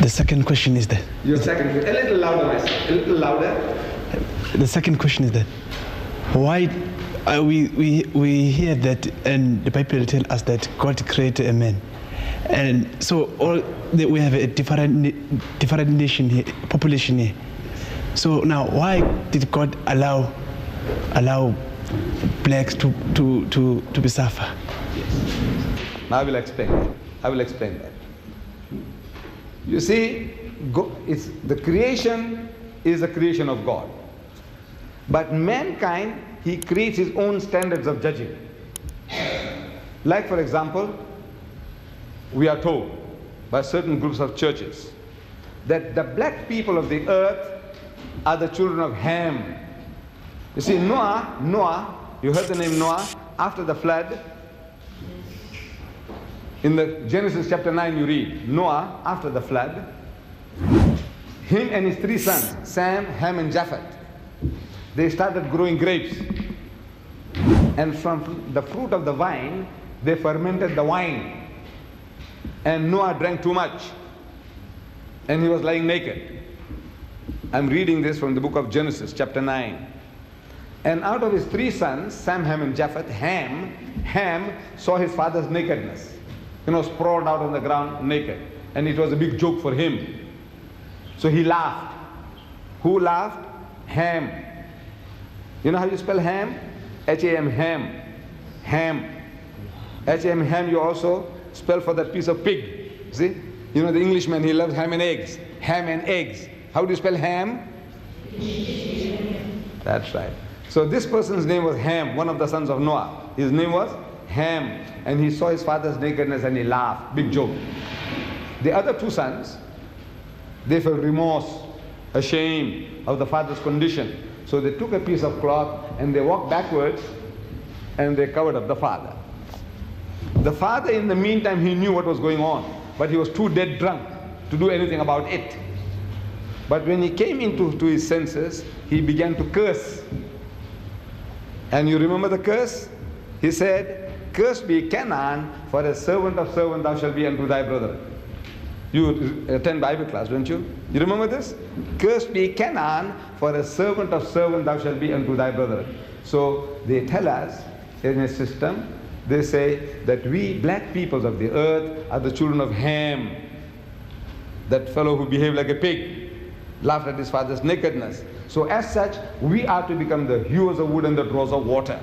The second question is that. Your second question. A little louder, my son. A little louder. The second question is that why we hear that, and the Bible tells us that God created a man, and so we have a different nation here, population here. So now, why did God allow blacks to be suffer? Yes. Now I will explain that. I will explain that. You see, the creation is the creation of God. But mankind, he creates his own standards of judging. Like, for example, we are told by certain groups of churches that the black people of the earth are the children of Ham. You see, Noah, you heard the name Noah, after the flood. In the Genesis chapter 9 you read, Noah, after the flood, him and his 3 sons, Sam, Ham and Japheth, they started growing grapes. And from the fruit of the vine, they fermented the wine. And Noah drank too much. And he was lying naked. I'm reading this from the book of Genesis, chapter 9. And out of his 3 sons, Sam, Ham and Japheth, Ham saw his father's nakedness. Sprawled out on the ground naked. And it was a big joke for him. So he laughed. Who laughed? Ham. You know how you spell Ham? H-A-M, Ham. Ham. H-A-M, Ham, you also spell for that piece of pig. See? You know the Englishman, he loves ham and eggs. Ham and eggs. How do you spell ham? That's right. So this person's name was Ham, one of the sons of Noah. His name was Ham. And he saw his father's nakedness and he laughed. Big joke. The other 2 sons, they felt remorse, ashamed of the father's condition. So they took a piece of cloth and they walked backwards and they covered up the father. The father, in the meantime, he knew what was going on, but he was too dead drunk to do anything about it. But when he came into his senses, he began to curse. And you remember the curse? He said, "Cursed be Canaan, for a servant of servant thou shalt be unto thy brother." You attend Bible class, don't you? You remember this? "Cursed be Canaan, for a servant of servant thou shalt be unto thy brother." So they tell us in a system, they say that we black peoples of the earth are the children of Ham. That fellow who behaved like a pig, laughed at his father's nakedness. So as such, we are to become the hewers of wood and the drawers of water.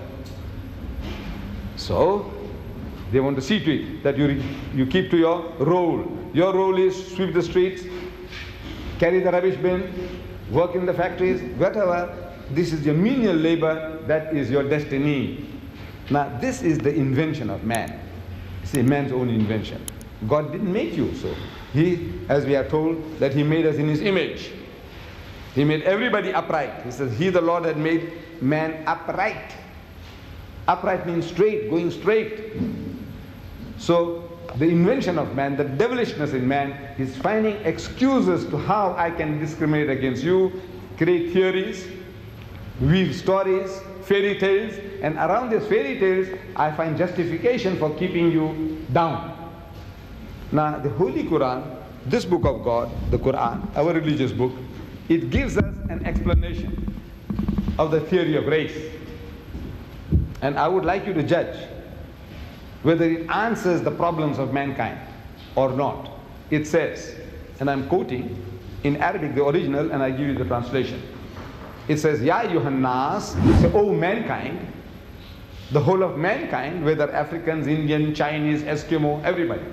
So they want to see to it that you keep to your role. Your role is sweep the streets, carry the rubbish bin, work in the factories, whatever. This is your menial labor, that is your destiny. Now this is the invention of man. See, man's own invention. God didn't make you so. He, as we are told, that he made us in his image. He made everybody upright. He says, he, the Lord, had made man upright. Upright means straight, going straight. So the invention of man, the devilishness in man, is finding excuses to how I can discriminate against you, create theories, weave stories, fairy tales, and around these fairy tales, I find justification for keeping you down. Now, the Holy Quran, this book of God, the Quran, our religious book, it gives us an explanation of the theory of race. And I would like you to judge whether it answers the problems of mankind or not. It says, and I'm quoting in Arabic the original, and I give you the translation. It says, Ya ayyuhan nas, so, O mankind, the whole of mankind, whether Africans, Indian, Chinese, Eskimo, everybody.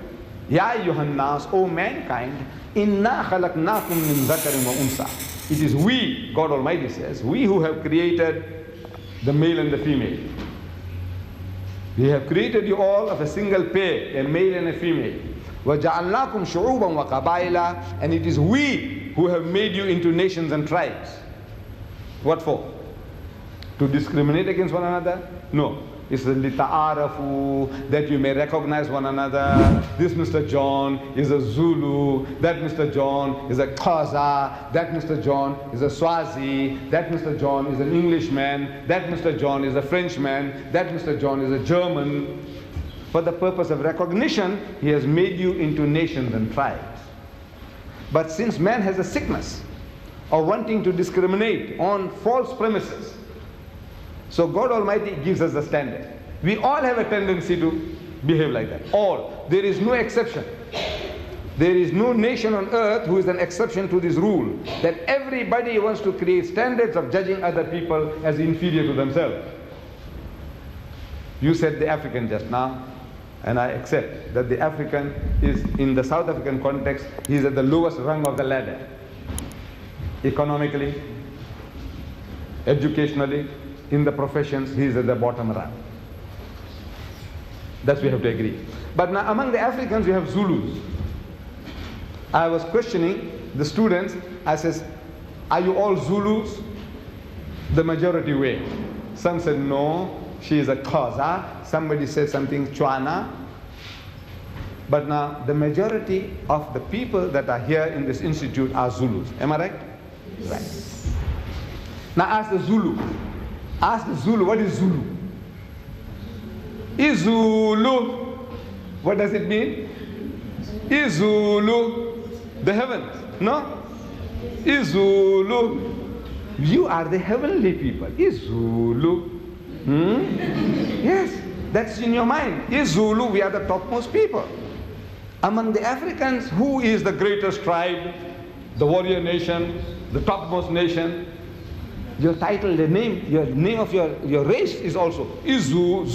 Ya ayyuhan nas, O mankind, inna khalaqnakum min dhakarin wa unsa. It is we, God Almighty says, we who have created the male and the female. We have created you all of a single pair, a male and a female. وَجَعَلْنَاكُمْ شُعُوبًا وَقَبَائِلًا. And it is we who have made you into nations and tribes. What for? To discriminate against one another? No. It's لِتَعَارَفُوا, that you may recognize one another. This Mr. John is a Zulu, that Mr. John is a Xhosa, that Mr. John is a Swazi, that Mr. John is an Englishman, that Mr. John is a Frenchman, that Mr. John is a German. For the purpose of recognition, he has made you into nations and tribes. But since man has a sickness of wanting to discriminate on false premises, so God Almighty gives us a standard. We all have a tendency to behave like that. All. There is no exception. There is no nation on earth who is an exception to this rule, that everybody wants to create standards of judging other people as inferior to themselves. You said the African just now, and I accept that the African is, in the South African context, he is at the lowest rung of the ladder. Economically, educationally, in the professions, he is at the bottom rung. That we have to agree. But now among the Africans, we have Zulus. I was questioning the students. I says, are you all Zulus? The majority were. Some said no, she is a Xhosa. Somebody said something Tswana. But now the majority of the people that are here in this institute are Zulus. Am I right? Right. Now ask the Zulu. Ask the Zulu, what is Zulu? Izulu. What does it mean? Izulu. The heavens. No? Izulu. You are the heavenly people. Izulu. Yes, that's in your mind. Izulu, we are the topmost people. Among the Africans, who is the greatest tribe? The warrior nation, the topmost nation. Your title, the name, your name of your race is also Zulu.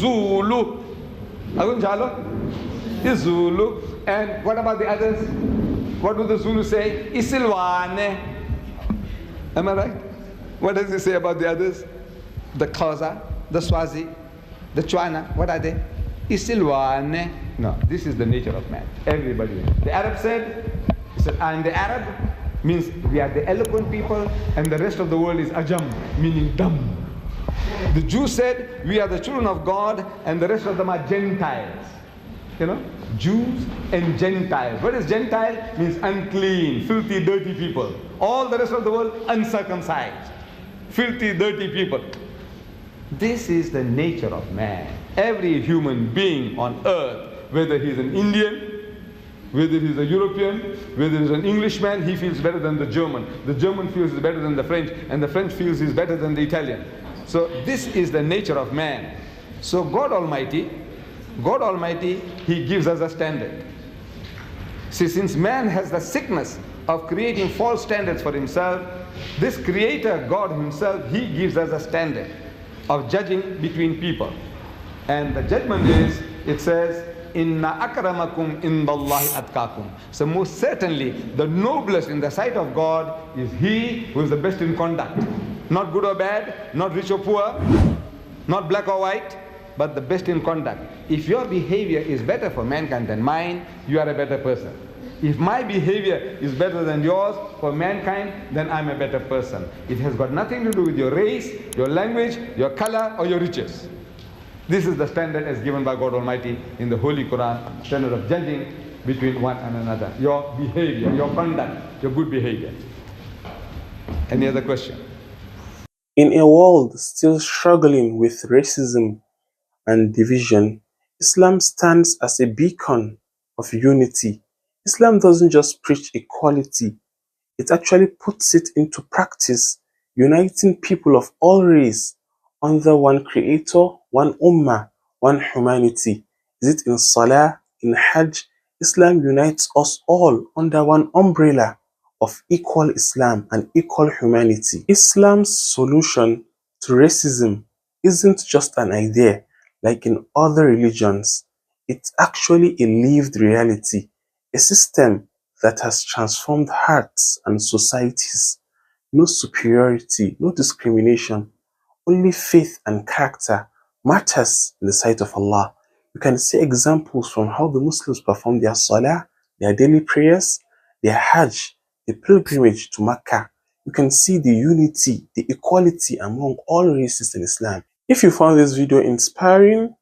Izulu. And what about the others? What do the Zulu say? Isilwane. Am I right? What does it say about the others? The Xhosa, the Swazi, the Tswana. What are they? Isilwane. No, this is the nature of man. Everybody. The Arab said, I'm the Arab, means we are the eloquent people, and the rest of the world is Ajam, meaning dumb. The Jew said, we are the children of God, and the rest of them are Gentiles. You know, Jews and Gentiles. What is Gentile? Means unclean, filthy, dirty people. All the rest of the world, uncircumcised, filthy, dirty people. This is the nature of man. Every human being on earth, whether he's an Indian, whether he's a European, whether he's an Englishman, he feels better than the German. The German feels he's better than the French, and the French feels he's better than the Italian. So this is the nature of man. So God Almighty, He gives us a standard. See, since man has the sickness of creating false standards for himself, this Creator, God Himself, He gives us a standard of judging between people. And the judgment is, it says, Inna akramakum indallahi atqakum. So most certainly, the noblest in the sight of God is he who is the best in conduct. Not good or bad, not rich or poor, not black or white, but the best in conduct. If your behavior is better for mankind than mine, you are a better person. If my behavior is better than yours for mankind, then I'm a better person. It has got nothing to do with your race, your language, your color, or your riches. This is the standard as given by God Almighty in the Holy Quran, standard of judging between one and another. Your behavior, your conduct, your good behavior. Any other question? In a world still struggling with racism and division, Islam stands as a beacon of unity. Islam doesn't just preach equality, it actually puts it into practice, uniting people of all race under one creator, one ummah, one humanity. Is it in Salah, in Hajj? Islam unites us all under one umbrella of equal Islam and equal humanity. Islam's solution to racism isn't just an idea like in other religions. It's actually a lived reality, a system that has transformed hearts and societies. No superiority, no discrimination, only faith and character matters in the sight of Allah. You can see examples from how the Muslims perform their salah, their daily prayers, their hajj, the pilgrimage to Mecca. You can see the unity, the equality among all races in Islam. If you found this video inspiring,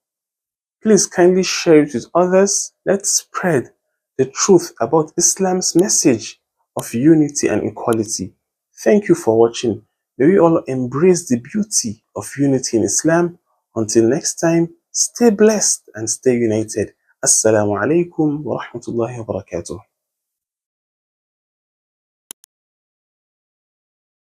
please kindly share it with others. Let's spread the truth about Islam's message of unity and equality. Thank you for watching. May we all embrace the beauty of unity in Islam. Until next time, stay blessed and stay united. Assalamu alaikum wa rahmatullahi wa barakatuh.